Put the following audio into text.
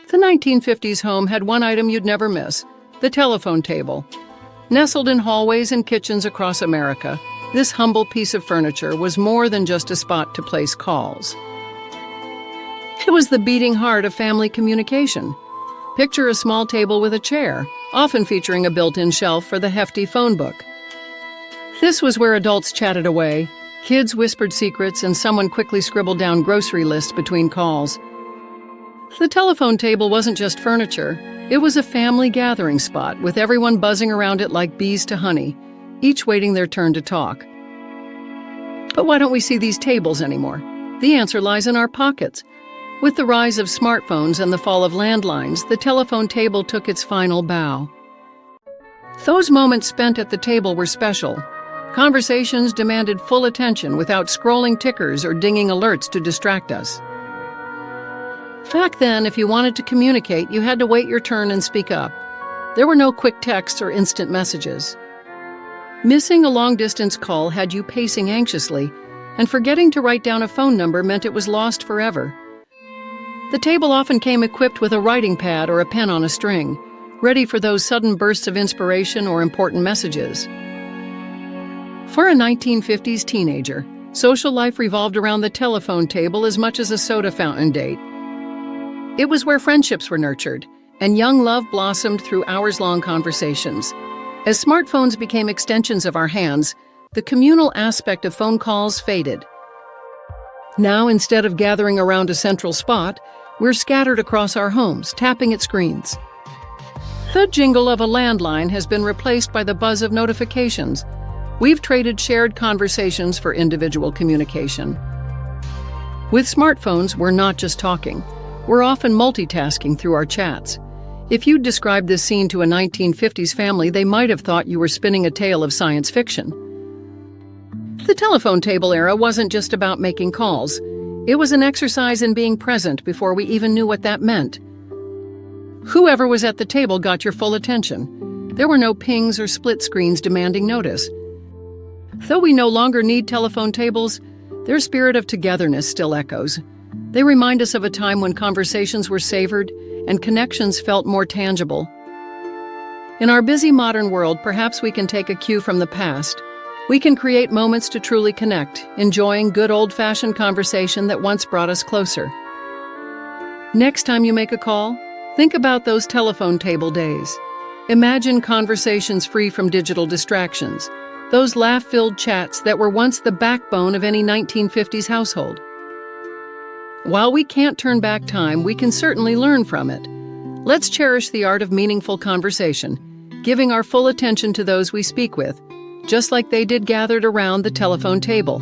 The 1950s home had one item you'd never miss: the telephone table. Nestled in hallways and kitchens across America, this humble piece of furniture was more than just a spot to place calls. It was the beating heart of family communication. Picture a small table with a chair, often featuring a built-in shelf for the hefty phone book. This was where adults chatted away, kids whispered secrets, and someone quickly scribbled down grocery lists between calls. The telephone table wasn't just furniture. It was a family gathering spot, with everyone buzzing around it like bees to honey, each waiting their turn to talk. But why don't we see these tables anymore? The answer lies in our pockets. With the rise of smartphones and the fall of landlines, the telephone table took its final bow. Those moments spent at the table were special. Conversations demanded full attention without scrolling tickers or dinging alerts to distract us. Back then, if you wanted to communicate, you had to wait your turn and speak up. There were no quick texts or instant messages. Missing a long-distance call had you pacing anxiously, and forgetting to write down a phone number meant it was lost forever. The table often came equipped with a writing pad or a pen on a string, ready for those sudden bursts of inspiration or important messages. For a 1950s teenager, social life revolved around the telephone table as much as a soda fountain date. It was where friendships were nurtured, and young love blossomed through hours-long conversations. As smartphones became extensions of our hands, the communal aspect of phone calls faded. Now, instead of gathering around a central spot, we're scattered across our homes, tapping at screens. The jingle of a landline has been replaced by the buzz of notifications. We've traded shared conversations for individual communication. With smartphones, we're not just talking. We're often multitasking through our chats. If you'd described this scene to a 1950s family, they might have thought you were spinning a tale of science fiction. The telephone table era wasn't just about making calls. It was an exercise in being present before we even knew what that meant. Whoever was at the table got your full attention. There were no pings or split screens demanding notice. Though we no longer need telephone tables, their spirit of togetherness still echoes. They remind us of a time when conversations were savored and connections felt more tangible. In our busy modern world, perhaps we can take a cue from the past. We can create moments to truly connect, enjoying good old-fashioned conversation that once brought us closer. Next time you make a call, think about those telephone table days. Imagine conversations free from digital distractions, those laugh-filled chats that were once the backbone of any 1950s household. While we can't turn back time, we can certainly learn from it. Let's cherish the art of meaningful conversation, giving our full attention to those we speak with, just like they did gathered around the telephone table.